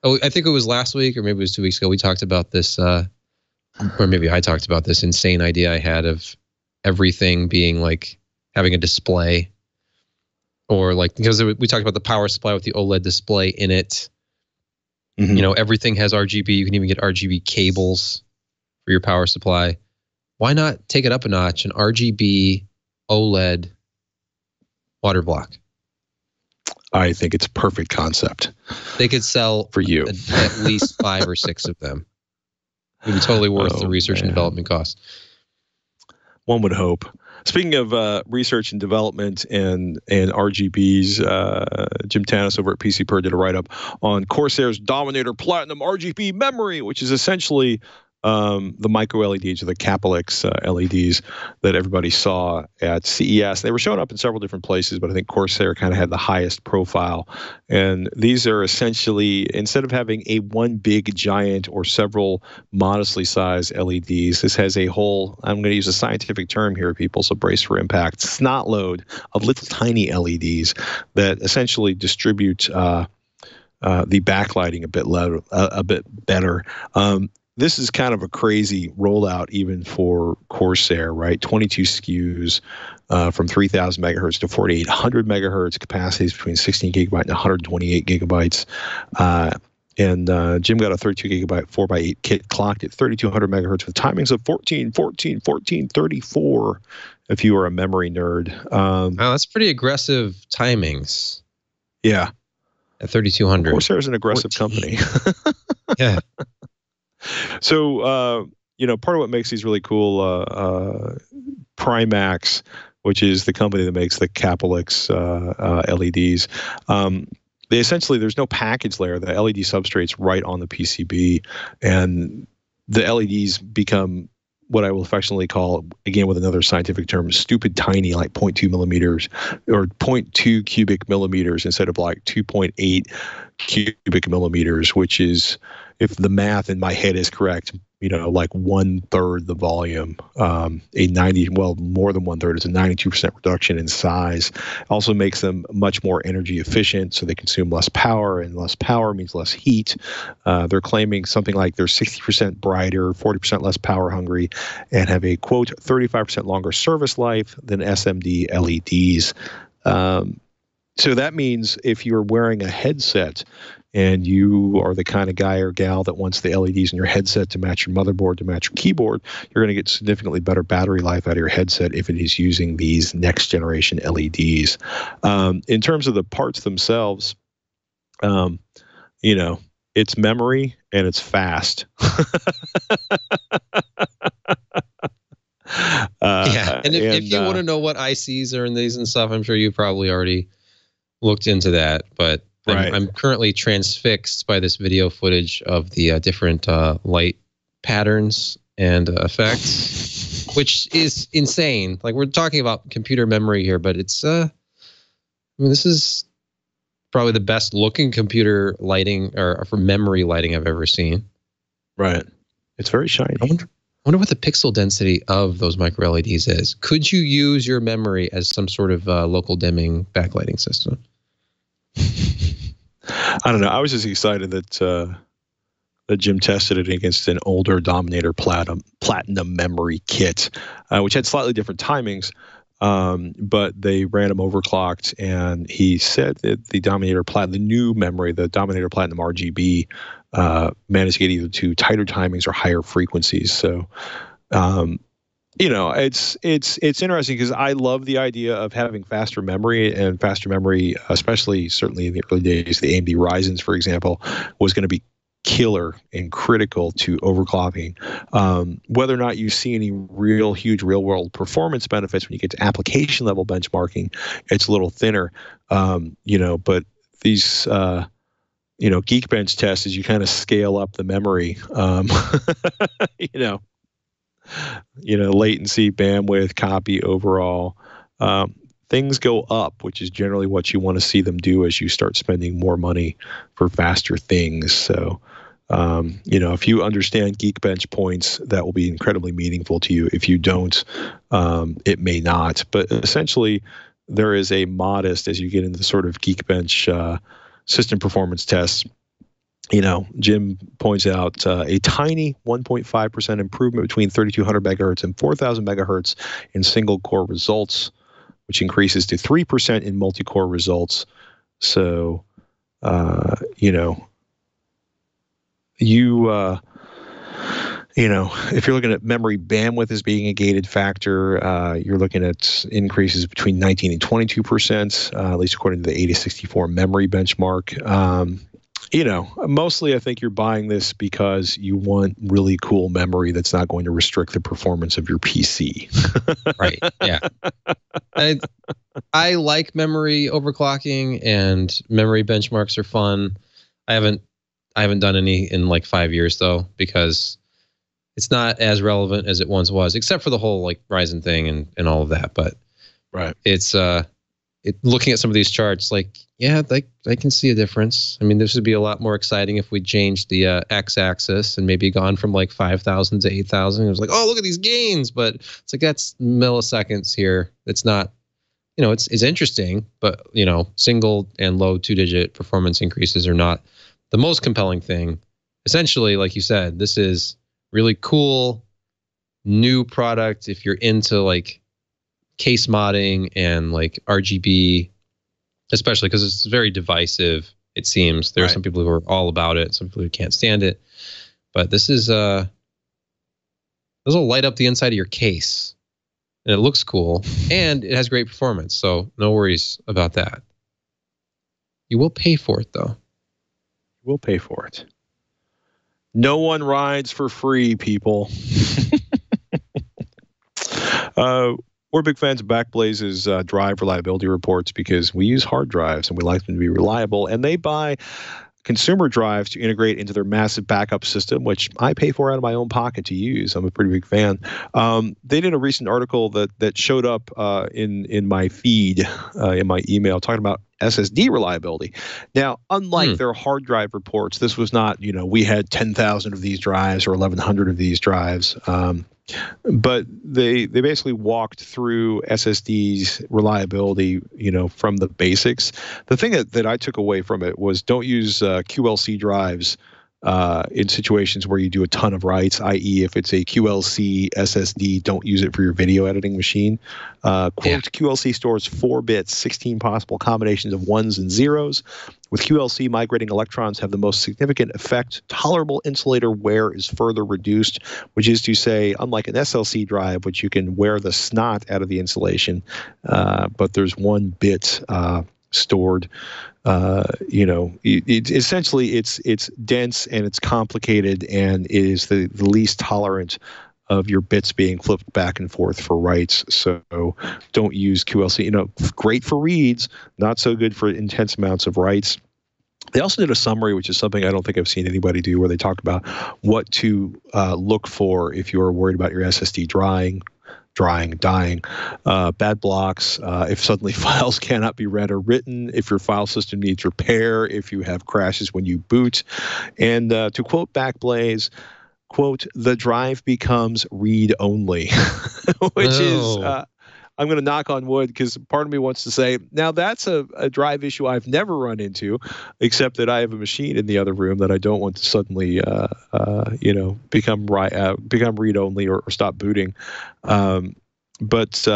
think it was last week or maybe it was 2 weeks ago. We talked about this, or maybe I talked about this insane idea I had of everything being like having a display. Or like, because we talked about the power supply with the OLED display in it. Everything has RGB. You can even get RGB cables for your power supply. Why not take it up a notch, an RGB OLED water block? I think it's a perfect concept. They could sell for you at least 5 or 6 of them. It would be totally worth the research and development costs. One would hope. Speaking of research and development and RGBs, Jim Tanis over at PCPer did a write-up on Corsair's Dominator Platinum RGB memory, which is essentially the micro LEDs or the Capellix LEDs that everybody saw at CES. They were showing up in several different places, but I think Corsair kind of had the highest profile. And these are essentially, instead of having a one big giant or several modestly sized LEDs, this has a whole, I'm going to use a scientific term here, people, so brace for impact, snot load of little tiny LEDs that essentially distribute the backlighting a bit better. This is kind of a crazy rollout even for Corsair, right? 22 SKUs from 3,000 megahertz to 4,800 megahertz, capacities between 16 gigabyte and 128 gigabytes. And Jim got a 32 gigabyte 4x8 kit clocked at 3,200 megahertz with timings of 14, 14, 14, 34, if you are a memory nerd. Wow, that's pretty aggressive timings. Yeah. At 3,200. Corsair is an aggressive 14. Company. Yeah. So, part of what makes these really cool, Primax, which is the company that makes the Capellix LEDs, they essentially, there's no package layer. The LED substrate's right on the PCB, and the LEDs become what I will affectionately call, again with another scientific term, stupid tiny, like 0.2 millimeters or 0.2 cubic millimeters instead of like 2.8 cubic millimeters, which is, if the math in my head is correct, like 1/3 the volume, more than 1/3. It's a 92% reduction in size. Also makes them much more energy efficient, so they consume less power, and less power means less heat. They're claiming something like they're 60% brighter, 40% less power hungry, and have a, quote, 35% longer service life than SMD LEDs. So that means if you're wearing a headset and you are the kind of guy or gal that wants the LEDs in your headset to match your motherboard, to match your keyboard, you're going to get significantly better battery life out of your headset if it is using these next generation LEDs. In terms of the parts themselves, it's memory and it's fast. Yeah, and if you want to know what ICs are in these and stuff, I'm sure you probably already looked into that, but right. I'm currently transfixed by this video footage of the different light patterns and effects, which is insane. Like, we're talking about computer memory here, but it's this is probably the best looking computer lighting or for memory lighting I've ever seen. Right. It's very shiny. I wonder what the pixel density of those micro LEDs is. Could you use your memory as some sort of local dimming backlighting system? I don't know. I was just excited that Jim tested it against an older Dominator Platinum memory kit, which had slightly different timings, but they ran them overclocked, and he said that the new memory, the Dominator Platinum RGB, managed to get either to tighter timings or higher frequencies. So, it's interesting because I love the idea of having faster memory, and faster memory, especially certainly in the early days, the AMD Ryzens, for example, was going to be killer and critical to overclocking. Whether or not you see any huge real world performance benefits when you get to application level benchmarking, it's a little thinner, but these, Geekbench tests, as you kind of scale up the memory, latency, bandwidth, copy overall, things go up, which is generally what you want to see them do as you start spending more money for faster things. So, if you understand Geekbench points, that will be incredibly meaningful to you. If you don't, it may not. But essentially, there is a modest, as you get into sort of Geekbench system performance tests, Jim points out a tiny 1.5% improvement between 3,200 megahertz and 4,000 megahertz in single core results, which increases to 3% in multi-core results. So, if you're looking at memory bandwidth as being a gated factor, you're looking at increases between 19 and 22%, at least according to the 8064 memory benchmark. You know, mostly I think you're buying this because you want really cool memory that's not going to restrict the performance of your PC. Right. Yeah. I like memory overclocking, and memory benchmarks are fun. I haven't done any in like 5 years though, because it's not as relevant as it once was, except for the whole like Ryzen thing and all of that. But right. It's looking at some of these charts, like, yeah, I can see a difference. I mean, this would be a lot more exciting if we changed the x-axis and maybe gone from like 5,000 to 8,000. It was like, oh, look at these gains, but it's like that's milliseconds here. It's not, you know, it's interesting, but you know, single and low 2-digit performance increases are not the most compelling thing. Essentially, like you said, this is really cool new product if you're into like case modding and like RGB, especially because it's very divisive. It seems there are some people who are all about it, some people who can't stand it. But this is this will light up the inside of your case, and it looks cool, and it has great performance. So no worries about that. You will pay for it though. You will pay for it. No one rides for free, people. We're big fans of Backblaze's drive reliability reports because we use hard drives and we like them to be reliable. And they buy consumer drives to integrate into their massive backup system, which I pay for out of my own pocket to use. I'm a pretty big fan. They did a recent article that showed up in my feed, in my email, talking about SSD reliability. Now, unlike their hard drive reports, this was not, you know, we had 10,000 of these drives or 1,100 of these drives. But they basically walked through SSD's reliability, you know, from the basics. The thing that I took away from it was don't use QLC drives in situations where you do a ton of writes, i.e. if it's a QLC SSD, don't use it for your video editing machine. QLC stores 4 bits, 16 possible combinations of ones and zeros. With QLC, migrating electrons have the most significant effect. Tolerable insulator wear is further reduced, which is to say, unlike an SLC drive, which you can wear the snot out of the insulation, but there's 1 bit stored. You know, essentially it's dense and it's complicated and it is the least tolerant of your bits being flipped back and forth for writes. So don't use QLC. You know, great for reads, not so good for intense amounts of writes. They also did a summary, which is something I don't think I've seen anybody do, where they talk about what to look for if you're worried about your SSD dying, bad blocks, if suddenly files cannot be read or written, if your file system needs repair, if you have crashes when you boot. And to quote Backblaze, quote, the drive becomes read-only, which is, I'm going to knock on wood because part of me wants to say, now that's a drive issue I've never run into, except that I have a machine in the other room that I don't want to suddenly, you know, become read-only or stop booting. But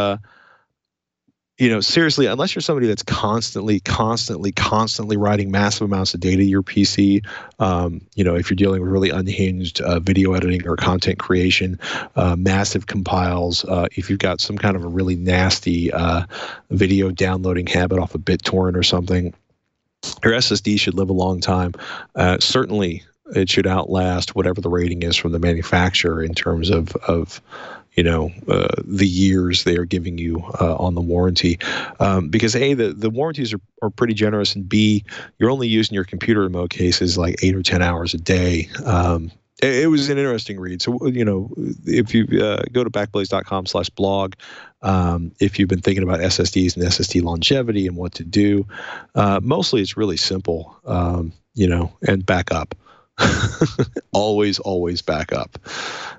you know, seriously, unless you're somebody that's constantly writing massive amounts of data to your PC, you know, if you're dealing with really unhinged video editing or content creation, massive compiles, if you've got some kind of a really nasty video downloading habit off of BitTorrent or something, your SSD should live a long time. Certainly, it should outlast whatever the rating is from the manufacturer in terms of you know, the years they are giving you on the warranty. Because A, the warranties are pretty generous, and B, you're only using your computer in most cases like 8 or 10 hours a day. It was an interesting read. So, you know, if you go to backblaze.com/blog, if you've been thinking about SSDs and SSD longevity and what to do, mostly it's really simple, you know, and back up. always back up.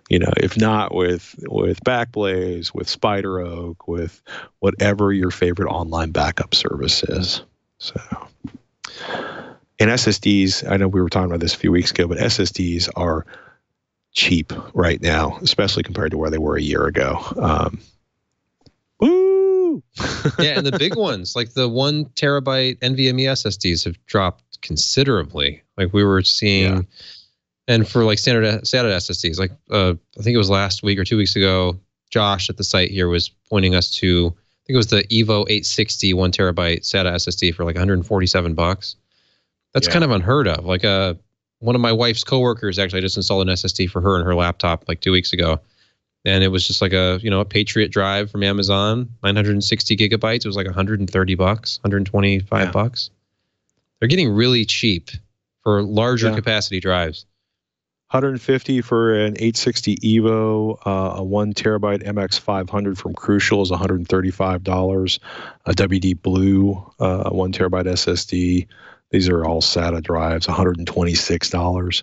You know, if not with Backblaze, with Spider Oak, with whatever your favorite online backup service is. So, and SSDs, I know we were talking about this a few weeks ago, but SSDs are cheap right now, especially compared to where they were a year ago. Woo! Yeah, and the big ones, like the 1 terabyte NVMe SSDs, have dropped considerably. Like we were seeing, and for like standard SSDs, like I think it was last week or 2 weeks ago, Josh at the site here was pointing us to, I think it was the Evo 860 1 terabyte SATA SSD for like $147. That's kind of unheard of. Like one of my wife's coworkers actually just installed an SSD for her and her laptop like 2 weeks ago. And it was just like a Patriot drive from Amazon, 960 gigabytes. It was like $130, $125. They're getting really cheap for larger capacity drives. 150 for an 860 Evo, a 1 terabyte MX500 from Crucial is $135. A WD Blue, a 1 terabyte SSD. These are all SATA drives, $126.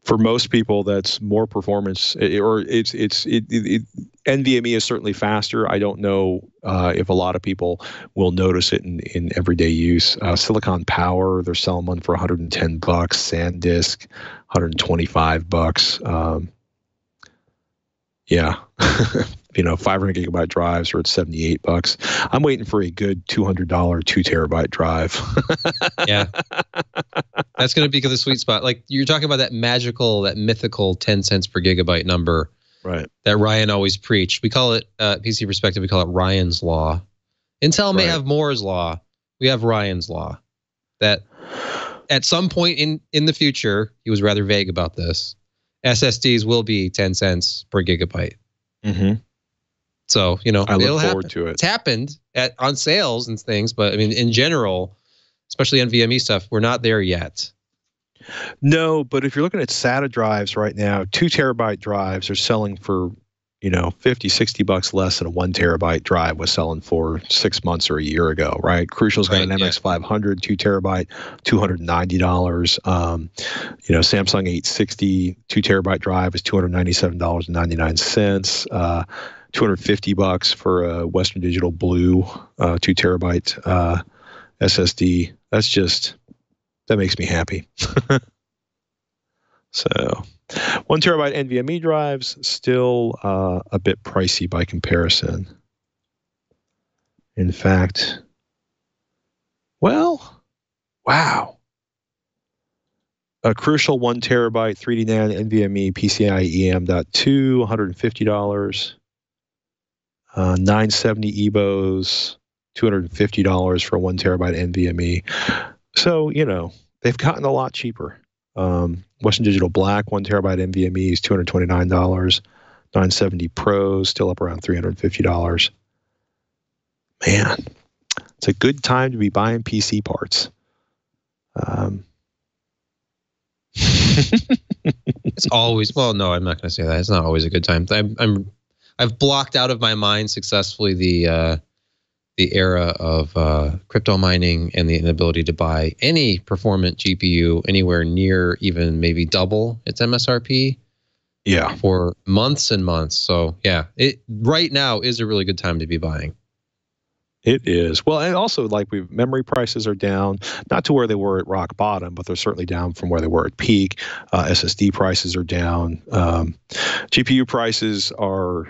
For most people, that's more performance, NVMe is certainly faster. I don't know if a lot of people will notice it in everyday use. Silicon Power, they're selling one for $110. SanDisk, $125. 500 gigabyte drives are at $78. I'm waiting for a good $200 2 terabyte drive. Yeah, that's going to be the sweet spot. Like you're talking about that mythical 10 cents per gigabyte number, right? That Ryan always preached. We call it PC Perspective. We call it Ryan's Law. Intel may have Moore's Law. We have Ryan's Law. That at some point in the future, he was rather vague about this. SSDs will be 10 cents per gigabyte. Mm-hmm. So, I look forward to it. It's happened on sales and things, but I mean, in general, especially NVMe stuff, we're not there yet. No, but if you're looking at SATA drives right now, 2 terabyte drives are selling for, $50-$60 less than a 1 terabyte drive was selling for 6 months or a year ago, right? Crucial's got an MX500, 2 terabyte, $290. Samsung 860, 2 terabyte drive is $297.99. $250 for a Western Digital Blue 2 terabyte SSD. That makes me happy. So 1 terabyte NVMe drives still a bit pricey by comparison. In fact, wow. A Crucial 1 terabyte 3D NAND NVMe PCIe EM.2, $150. 970 EBOs, $250 for a 1 terabyte NVMe. So, they've gotten a lot cheaper. Western Digital Black 1 terabyte NVMe is $229. 970 Pros still up around $350. Man, it's a good time to be buying PC parts. It's always, well, no, I'm not going to say that. It's not always a good time. I've blocked out of my mind successfully the era of crypto mining and the inability to buy any performant GPU anywhere near even maybe double its MSRP. Yeah, for months and months. So yeah, it right now is a really good time to be buying. It is. Well, and also memory prices are down, not to where they were at rock bottom, but they're certainly down from where they were at peak. SSD prices are down. GPU prices are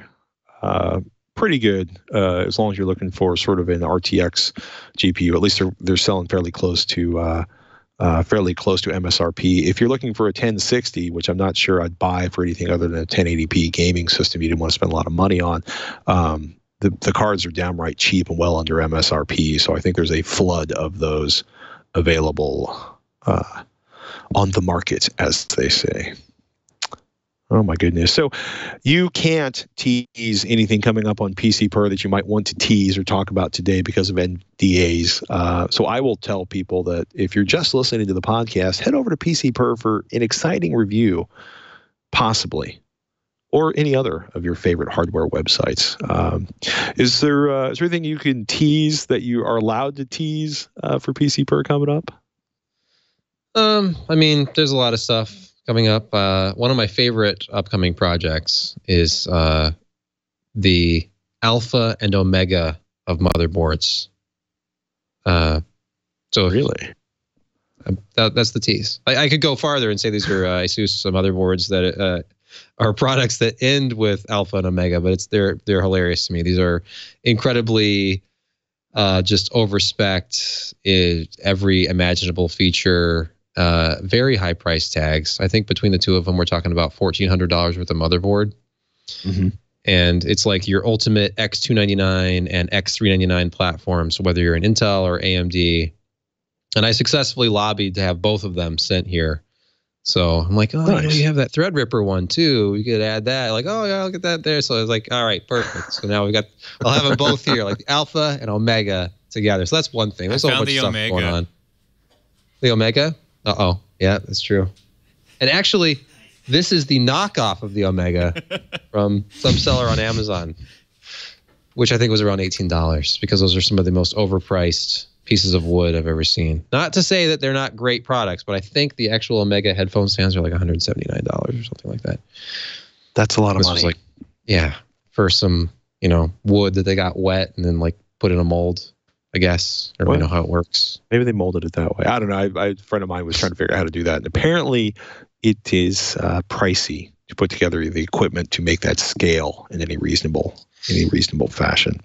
pretty good as long as you're looking for sort of an RTX GPU. At least they're selling fairly close to MSRP. If you're looking for a 1060, which I'm not sure I'd buy for anything other than a 1080p gaming system you didn't want to spend a lot of money on, the cards are downright cheap and well under MSRP. So I think there's a flood of those available on the market, as they say. Oh my goodness. So you can't tease anything coming up on PC Per that you might want to tease or talk about today because of NDAs. So I will tell people that if you're just listening to the podcast, head over to PC Per for an exciting review, possibly, or any other of your favorite hardware websites. Is there anything you can tease that you are allowed to tease for PC Per coming up? I mean, there's a lot of stuff coming up. One of my favorite upcoming projects is the Alpha and Omega of motherboards. So really, that's the tease. I could go farther and say these are ASUS motherboards that are products that end with Alpha and Omega, but they're hilarious to me. These are incredibly just overspec'd, every imaginable feature. Very high price tags. I think between the two of them, we're talking about $1,400 worth of motherboard. Mm-hmm. And it's like your ultimate X299 and X399 platforms, whether you're an Intel or AMD. And I successfully lobbied to have both of them sent here. So I'm like, oh, nice. you have that Threadripper one too. We could add that. Like, oh yeah, I'll get that there. So I was like, all right, perfect. So now I'll have them both here, like the Alpha and Omega together. So that's one thing. There's a whole bunch of stuff going on. The Omega? Uh-oh. Yeah, that's true. And actually, this is the knockoff of the Omega from some seller on Amazon, which I think was around $18 because those are some of the most overpriced pieces of wood I've ever seen. Not to say that they're not great products, but I think the actual Omega headphone stands are like $179 or something like that. That's a lot of money. Was like, for some, wood that they got wet and then like put in a mold, I guess. I don't really know how it works. Maybe they molded it that way. I don't know. A friend of mine was trying to figure out how to do that. And apparently it is pricey to put together the equipment to make that scale in any reasonable fashion.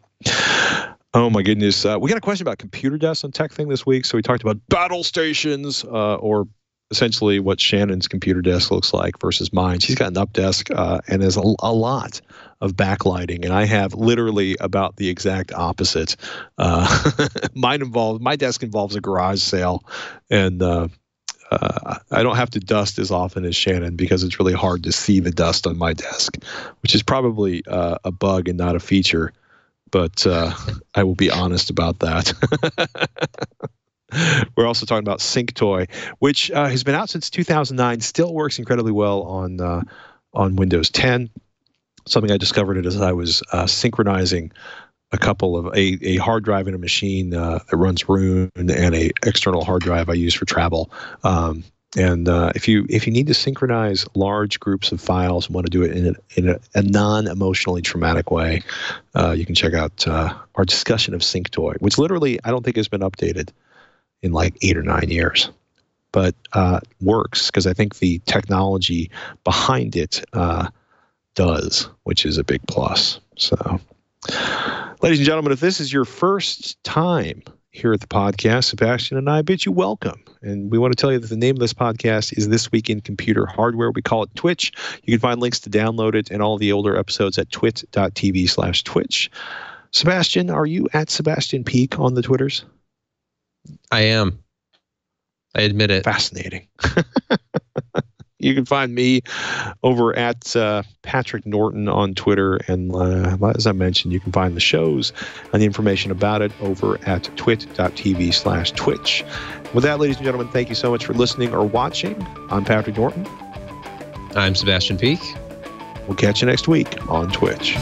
Oh my goodness. We got a question about computer desks on Tech Thing this week. So we talked about battle stations, or essentially what Shannon's computer desk looks like versus mine. She's got an up desk and there's a lot of backlighting, and I have literally about the exact opposite. My desk involves a garage sale, and I don't have to dust as often as Shannon because it's really hard to see the dust on my desk, which is probably a bug and not a feature. But I will be honest about that. We're also talking about SyncToy, which has been out since 2009, still works incredibly well on Windows 10. Something I discovered as I was synchronizing a couple of a hard drive in a machine that runs Rune and a external hard drive I use for travel. And if you need to synchronize large groups of files and want to do it in a non-emotionally traumatic way, you can check out our discussion of SyncToy, which literally I don't think has been updated in like 8 or 9 years, but works because I think the technology behind it does, which is a big plus. So, ladies and gentlemen, if this is your first time here at the podcast, Sebastian and I bid you welcome. And we want to tell you that the name of this podcast is This Week in Computer Hardware. We call it Twitch. You can find links to download it and all the older episodes at twit.tv/Twitch. Sebastian, are you at Sebastian Peak on the Twitters? I am. I admit it. Fascinating. You can find me over at Patrick Norton on Twitter. And as I mentioned, you can find the shows and the information about it over at twit.tv/Twitch. With that, ladies and gentlemen, thank you so much for listening or watching. I'm Patrick Norton. I'm Sebastian Peak. We'll catch you next week on Twitch.